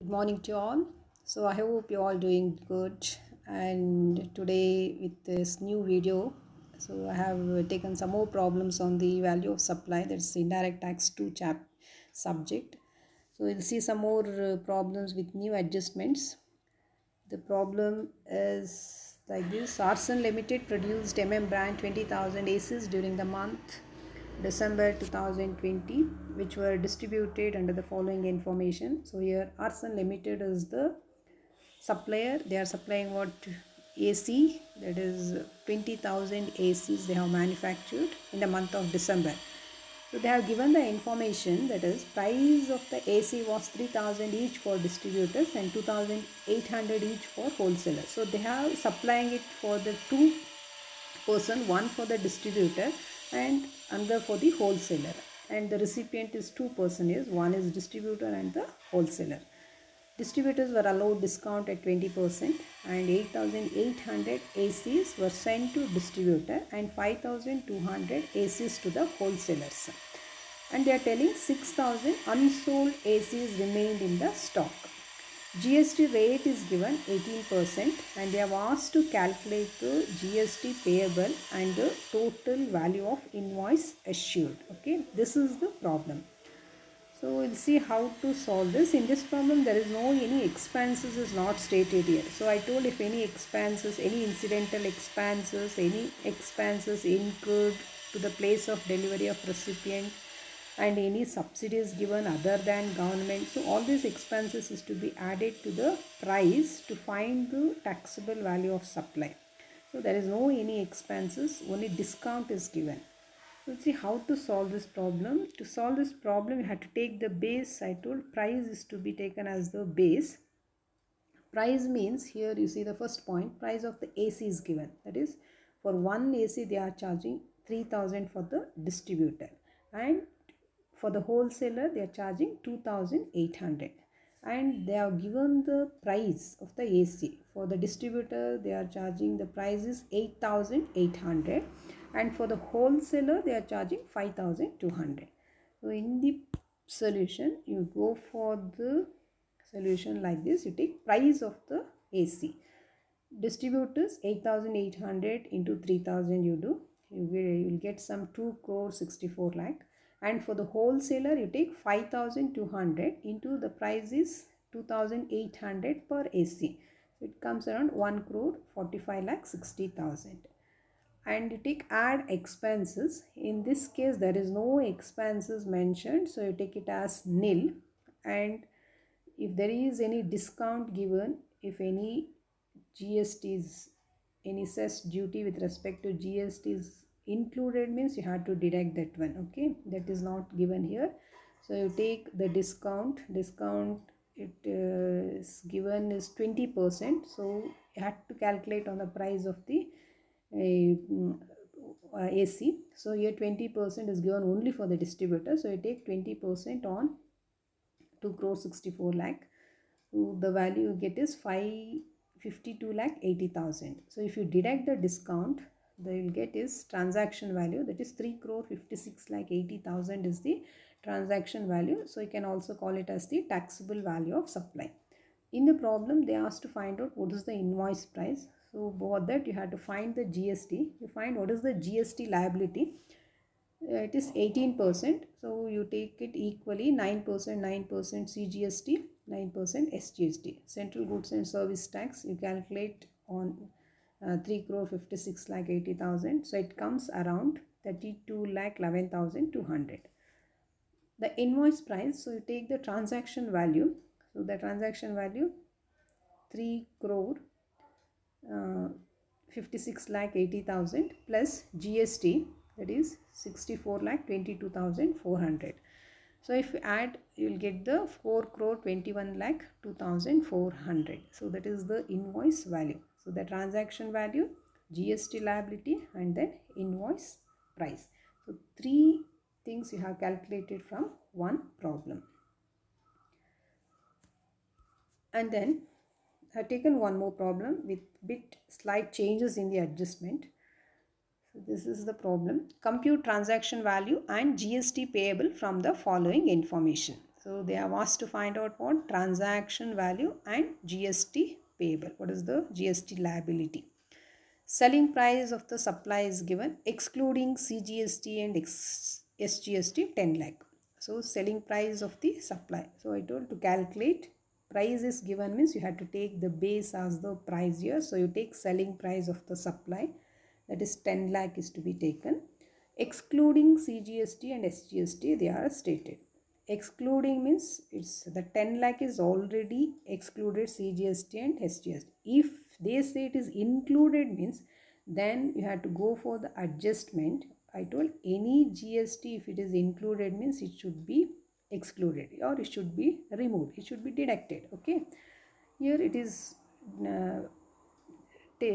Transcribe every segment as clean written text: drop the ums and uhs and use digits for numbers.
Good morning to all. So I hope you're all doing good. And today with this new video, so I have taken some more problems on the value of supply. That's indirect tax 2 subject. So we'll see some more problems with new adjustments. The problem is like this. Arson Limited produced brand 20,000 ACs during the month December 2020, which were distributed under the following information. So here Arson Limited is the supplier. They are supplying what? AC, that is 20,000 ACs they have manufactured in the month of December. So they have given the information, that is price of the AC was 3,000 each for distributors and 2,800 each for wholesalers. So they have supplying it for the two person, one for the distributor and another for the wholesaler, and the recipient is two person, is one is distributor and the wholesaler. Distributors were allowed discount at 20% and 8,800 ACs were sent to distributor and 5,200 ACs to the wholesalers. And they are telling 6,000 unsold ACs remained in the stock. GST rate is given 18% and they have asked to calculate the GST payable and the total value of invoice assured. Okay, this is the problem. So we'll see how to solve this. In this problem there is no any expenses is not stated here. So I told if any expenses, any incidental expenses, any expenses incurred to the place of delivery of recipient and any subsidies given other than government. So all these expenses is to be added to the price to find the taxable value of supply. So there is no any expenses, only discount is given. Let's see how to solve this problem. To solve this problem, you have to take the base. I told price is to be taken as the base. Price means here you see the first point, price of the AC is given. That is, for one AC they are charging 3,000 for the distributor, and for the wholesaler they are charging 2,800. And they have given the price of the AC. For the distributor they are charging, the price is 8,800, and for the wholesaler they are charging 5,200. So in the solution you go for the solution like this. You take price of the AC. Distributors 8,800 into 3,000 you do. You will get some 2 crore 64 lakh. And for the wholesaler you take 5,200 into the price is 2,800 per AC. So it comes around 1 crore 45 lakh 60,000. And you take add expenses. In this case there is no expenses mentioned, so you take it as nil. And if there is any discount given, if any GST any cess duty with respect to GST is included, means you have to deduct that one. Okay, that is not given here. So you take the discount. It is given is 20%. So you have to calculate on the price of the AC. So here 20% is given only for the distributor. So you take 20% on 2 crore 64 lakh. So the value you get is 552 lakh 80,000. So if you deduct the discount, the you will get is transaction value, that is 3 crore 56 lakh 80,000 is the transaction value. So you can also call it as the taxable value of supply. In the problem they asked to find out what is the invoice price. So for that you have to find the GST. You find what is the GST liability. It is 18%. So you take it equally, 9%, 9% CGST, 9% SGST. Central Goods and Service Tax you calculate on 3 crore 56 lakh 80,000. So it comes around 32 lakh 11,200. The invoice price, so you take the transaction value. So the transaction value 3 crore 56 lakh 80,000 plus GST, that is 64 lakh 22,400. So if you add, you will get the 4 crore 21 lakh 2,400. So that is the invoice value. So the transaction value, GST liability, and then invoice price. So three things you have calculated from one problem. And then I have taken one more problem with bit slight changes in the adjustment. So this is the problem. Compute transaction value and GST payable from the following information. So they have asked to find out what transaction value and GST payable. What is the GST liability? Selling price of the supply is given excluding CGST and SGST 10 lakh. So selling price of the supply. So I told to calculate price is given means you have to take the base as the price here. So you take selling price of the supply, that is 10 lakh is to be taken. Excluding CGST and SGST they are stated. Excluding means it's the 10 lakh is already excluded CGST and SGST. If they say it is included means then you have to go for the adjustment. I told any GST if it is included means it should be excluded or it should be removed, it should be deducted. Okay, here it is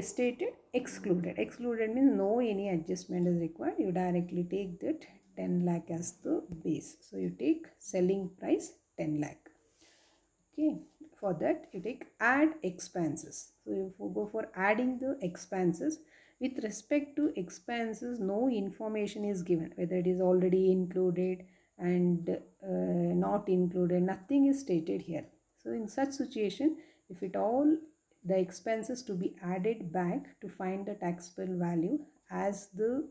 stated excluded. Excluded means no any adjustment is required, you directly take that 10 lakh as the base. So you take selling price 10 lakh. Okay, for that you take add expenses. So you go for adding the expenses. With respect to expenses, no information is given whether it is already included and not included, nothing is stated here. So in such situation, if it all the expenses to be added back to find the taxable value as the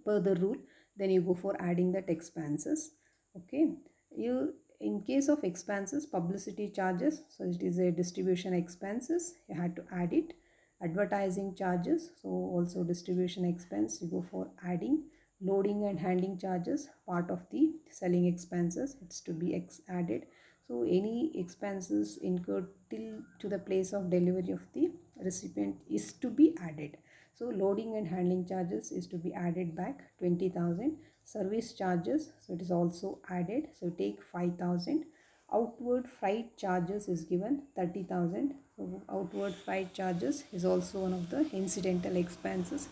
per the rule, then you go for adding that expenses. Okay, you in case of expenses, publicity charges, so it is a distribution expenses, you had to add it. Advertising charges, so also distribution expense, you go for adding. Loading and handling charges, part of the selling expenses, it's to be added. So any expenses incurred till to the place of delivery of the recipient is to be added. So loading and handling charges is to be added back 20,000. Service charges, so it is also added, so take 5,000. Outward freight charges is given 30,000. So outward freight charges is also one of the incidental expenses,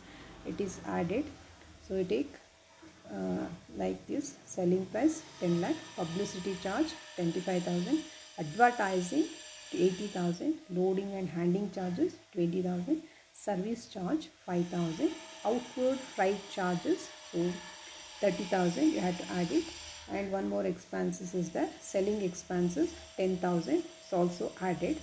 it is added. So you take like this, selling price 10 lakh, publicity charge 25,000, advertising 80,000, loading and handling charges 20,000, service charge 5,000, outward freight charges, so 30,000 you have to add it. And one more expenses is there, selling expenses 10,000 is also added.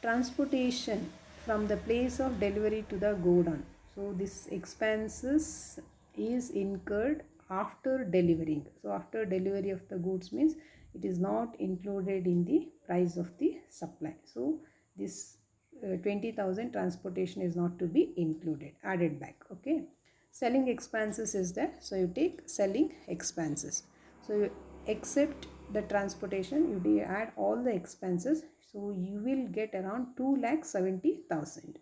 Transportation from the place of delivery to the godown, so this expenses is incurred after delivering. So after delivery of the goods means it is not included in the price of the supply. So this 20,000 transportation is not to be included, added back. Okay, selling expenses is there, so you take selling expenses. So you accept the transportation, you add all the expenses, so you will get around 2,70,000.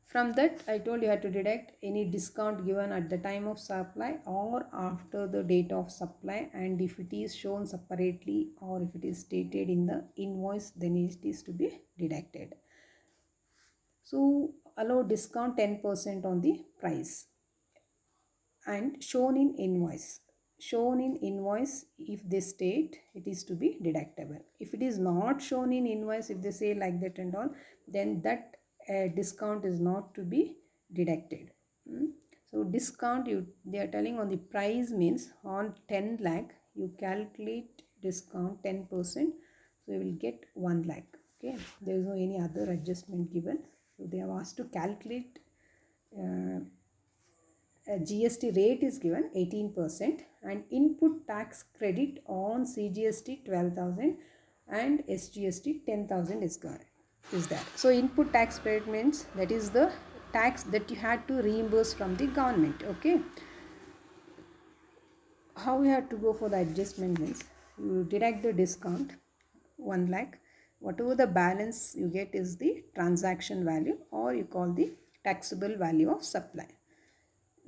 From that, I told you had to deduct any discount given at the time of supply or after the date of supply, and if it is shown separately or if it is stated in the invoice, then it is to be deducted. So allow discount 10% on the price and shown in invoice. Shown in invoice, if they state, it is to be deductible. If it is not shown in invoice, if they say like that and all, then that discount is not to be deducted. So discount, they are telling on the price means on 10 lakh you calculate discount 10%, so you will get 1 lakh. Okay, there is no any other adjustment given. So they have asked to calculate GST rate is given 18% and input tax credit on CGST 12,000 and SGST 10,000 is there. So input tax credit means that is the tax that you had to reimburse from the government. Okay, how you have to go for the adjustment means you deduct the discount 1 lakh, whatever the balance you get is the transaction value or you call the taxable value of supply.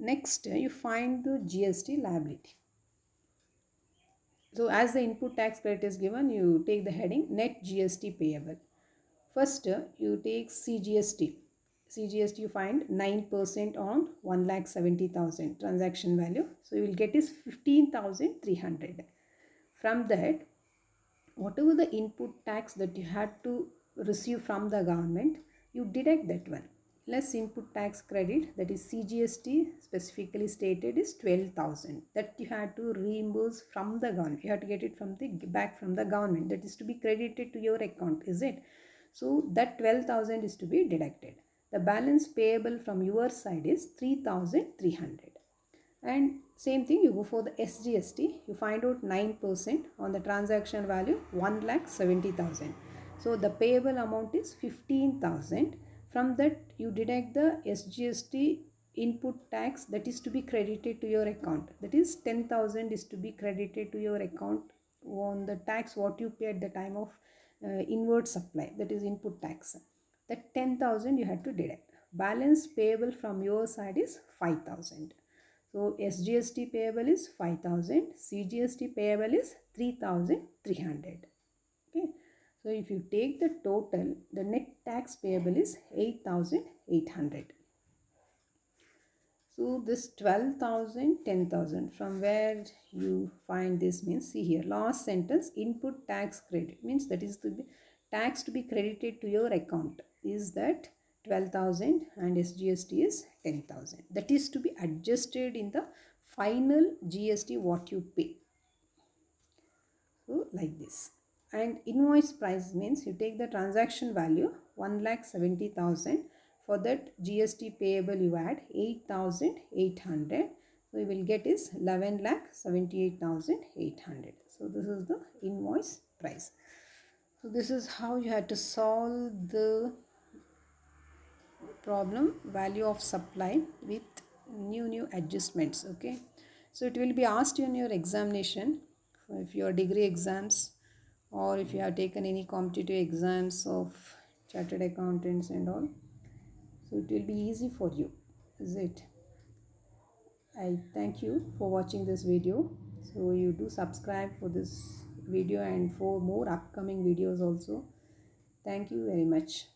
Next, you find the GST liability. So as the input tax credit is given, you take the heading net GST payable. First, you take CGST. CGST you find 9% on 1,70,000 transaction value. So you will get is 15,300. From that, whatever the input tax that you had to receive from the government, you deduct that one. less input tax credit, that is CGST specifically stated is 12,000, that you had to reimburse from the government. You have to get it from the back from the government, that is to be credited to your account, is it? So that 12,000 is to be deducted. The balance payable from your side is 3,300. And same thing, you go for the SGST, you find out 9% on the transaction value 1,70,000. So the payable amount is 15,000. From that you deduct the SGST input tax that is to be credited to your account. That is 10,000 is to be credited to your account on the tax what you pay at the time of inward supply, that is input tax. That 10,000 you have to deduct. Balance payable from your side is 5,000. So SGST payable is 5,000, CGST payable is 3,300. Okay. So if you take the total, the net tax payable is 8,800. So this 12,000, 10,000, from where you find this means, see here, last sentence, input tax credit means that is the tax to be credited to your account is that 12,000 and SGST is 10,000. That is to be adjusted in the final GST what you pay. So like this. And invoice price means you take the transaction value 1,70,000. For that GST payable you add 8,800. So you will get is 11,78,800. So this is the invoice price. So this is how you had to solve the problem value of supply with new adjustments. Okay, so it will be asked in your examination, if your degree exams or if you have taken any competitive exams of chartered accountants and all. So it will be easy for you, is it? I thank you for watching this video. So you do subscribe for this video and for more upcoming videos also. Thank you very much.